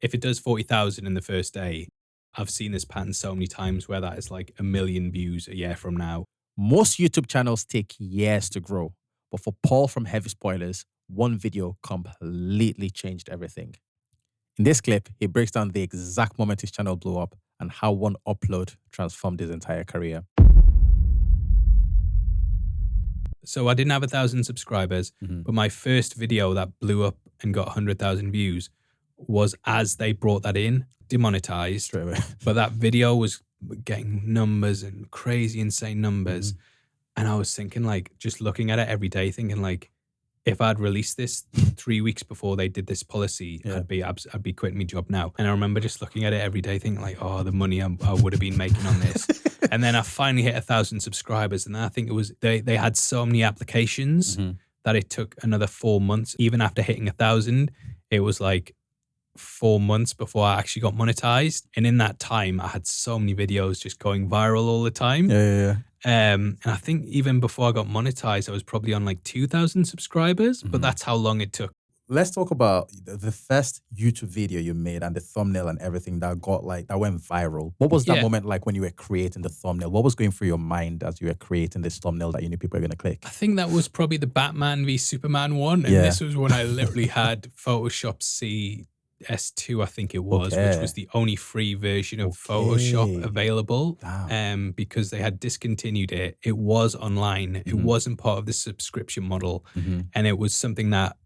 if it does 40,000 in the first day, I've seen this pattern so many times where that is like 1 million views a year from now. Most YouTube channels take years to grow, but for Paul from Heavy Spoilers, one video completely changed everything. In this clip, he breaks down the exact moment his channel blew up and how one upload transformed his entire career. So I didn't have 1,000 subscribers, but my first video that blew up and got 100,000 views was as they brought that in, demonetized. Straight away. But that video was getting numbers and crazy, insane numbers. And I was thinking, like, just looking at it every day, thinking, like, if I'd released this 3 weeks before they did this policy, I'd be quitting my job now. And I remember just looking at it every day, thinking, like, oh, the money I would have been making on this. And then I finally hit 1,000 subscribers, and I think it was they had so many applications that it took another 4 months. Even after hitting 1,000, it was like 4 months before I actually got monetized. And in that time, I had so many videos just going viral all the time. And I think even before I got monetized, I was probably on like 2,000 subscribers, but that's how long it took. Let's talk about the first YouTube video you made and the thumbnail and everything that went viral. What was that moment like when you were creating the thumbnail? What was going through your mind as you were creating this thumbnail that you knew people were going to click? I think that was probably the Batman v Superman one. And this was when I literally had Photoshop CS2, I think it was, which was the only free version of Photoshop available. Because they had discontinued it. It was online. It wasn't part of the subscription model. And it was something that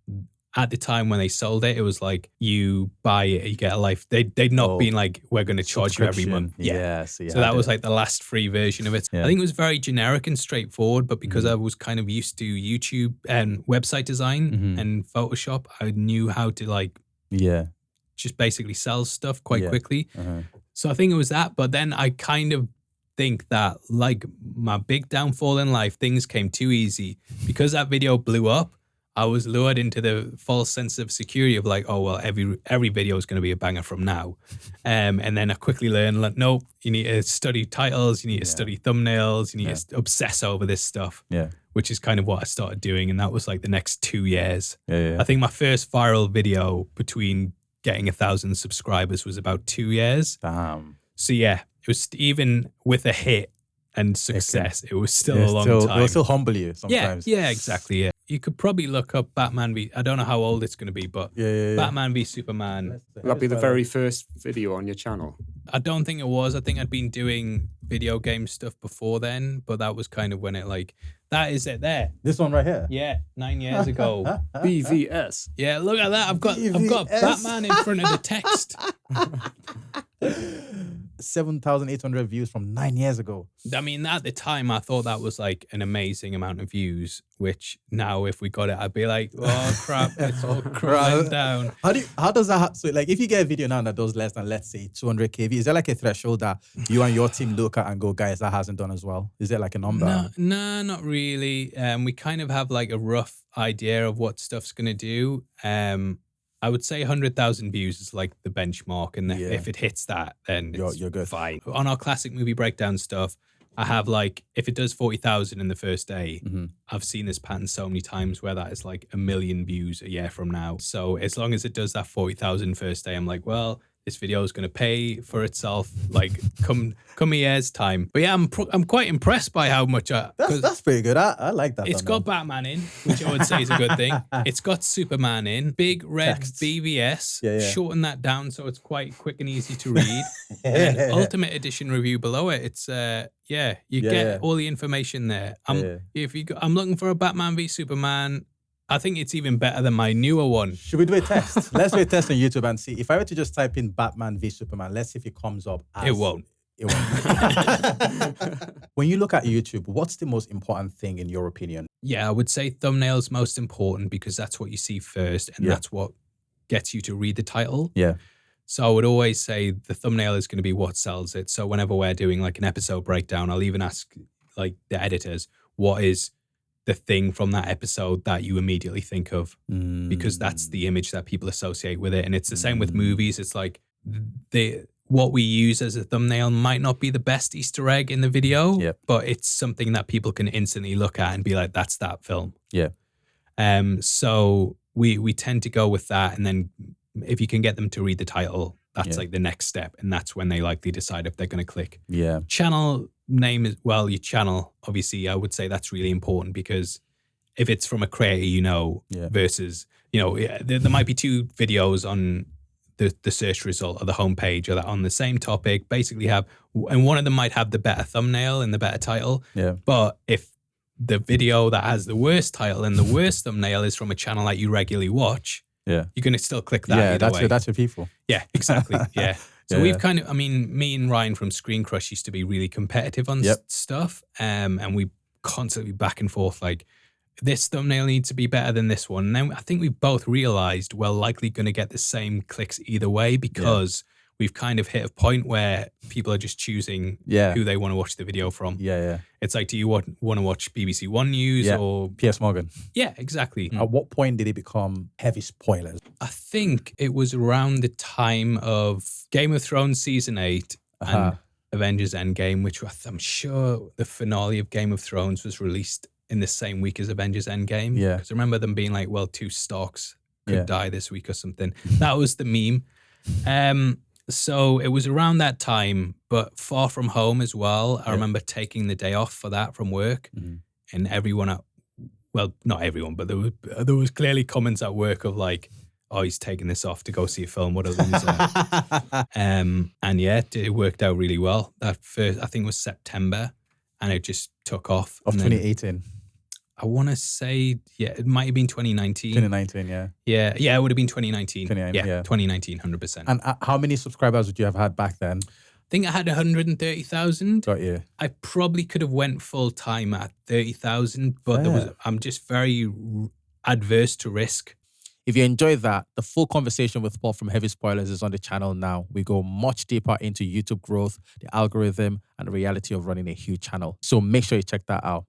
at the time when they sold it, it was like, you buy it, you get a life. They'd not been like, we're going to charge you every month. So that was like the last free version of it. I think it was very generic and straightforward, but because I was kind of used to YouTube and website design and Photoshop, I knew how to like just basically sell stuff quite quickly. So I think it was that. But then I kind of think that, like, my big downfall in life, things came too easy. Because that video blew up, I was lured into the false sense of security of like, oh, well, every video is going to be a banger from now. And then I quickly learned, like, no, you need to study titles, you need to study thumbnails, you need to obsess over this stuff, which is kind of what I started doing. And that was like the next 2 years. I think my first viral video between getting 1,000 subscribers was about 2 years. So yeah, it was, even with a hit and success, it was still a long time. It will still humble you sometimes. Yeah, exactly. Yeah. You could probably look up Batman v... I don't know how old it's going to be, but Batman v Superman. Will that be the very first video on your channel? I don't think it was. I think I'd been doing video game stuff before then, but that was kind of when it like... That is it there. This one right here? Yeah, 9 years ago. BVS. Yeah, look at that. I've got Batman in front of the text. 7,800 views from 9 years ago. I mean, at the time, I thought that was like an amazing amount of views, which now if we got it, I'd be like, oh, crap, it's all crumbling down. How does that, so like if you get a video now that does less than, let's say, 200K views, is there like a threshold that you and your team look at and go, guys, that hasn't done as well? Is there like a number? No, not really. We kind of have like a rough idea of what stuff's going to do. I would say 100,000 views is like the benchmark. And if it hits that, then you're good. Fine. On our classic movie breakdown stuff, I have like, if it does 40,000 in the first day, I've seen this pattern so many times where that is like 1 million views a year from now. So as long as it does that 40,000 first day, I'm like, well, this video is going to pay for itself, like come a year's time. But yeah, I'm quite impressed by how much that's pretty good. I like that. It's got Batman in, which I would say is a good thing. It's got Superman in, big red text. BVS. Shorten that down so it's quite quick and easy to read. And then Ultimate Edition review below it. It's you get all the information there. I'm looking for a Batman v Superman. I think it's even better than my newer one. Should we do a test? Let's do a test on YouTube and see. If I were to just type in Batman v Superman, let's see if it comes up. It won't. When you look at YouTube, what's the most important thing in your opinion? Yeah, I would say thumbnail's most important because that's what you see first and that's what gets you to read the title. Yeah. So I would always say the thumbnail is going to be what sells it. So whenever we're doing like an episode breakdown, I'll even ask like the editors, what is the thing from that episode that you immediately think of, because that's the image that people associate with it. And it's the same with movies. It's like what we use as a thumbnail might not be the best Easter egg in the video, but it's something that people can instantly look at and be like, that's that film. Yeah. So we tend to go with that. And then if you can get them to read the title, that's like the next step. And that's when they likely decide if they're going to click. Yeah. Channel name is, well, your channel, obviously, I would say that's really important because if it's from a creator, versus, there might be two videos on the search result or the homepage or that on the same topic, basically and one of them might have the better thumbnail and the better title. Yeah. But if the video that has the worst title and the worst thumbnail is from a channel that you regularly watch, you're going to still click that. Yeah, that's your people. Yeah, exactly. Yeah. So we've kind of, me and Ryan from Screen Crush used to be really competitive on stuff. And we constantly back and forth, like, this thumbnail needs to be better than this one. And then I think we both realized we're likely going to get the same clicks either way because we've kind of hit a point where people are just choosing who they want to watch the video from. Yeah. It's like, do you want to watch BBC One News or Piers Morgan? Yeah, exactly. At what point did it become heavy spoilers? I think it was around the time of Game of Thrones season 8 and Avengers Endgame, which I'm sure the finale of Game of Thrones was released in the same week as Avengers Endgame. Yeah. Because I remember them being like, well, 2 Starks could die this week or something. That was the meme. So it was around that time, but Far From Home as well. I remember taking the day off for that from work, and everyone well, not everyone, but there was clearly comments at work of like, oh, he's taking this off to go see a film. What a loser. And it worked out really well. That first, I think it was September, and it just took off. Of 2018. I want to say, it might have been 2019. 2019, yeah. Yeah, it would have been 2019. 2019, 100%. And how many subscribers would you have had back then? I think I had 130,000. Got you. I probably could have went full time at 30,000, but I'm just very adverse to risk. If you enjoyed that, the full conversation with Paul from Heavy Spoilers is on the channel now. We go much deeper into YouTube growth, the algorithm, and the reality of running a huge channel. So make sure you check that out.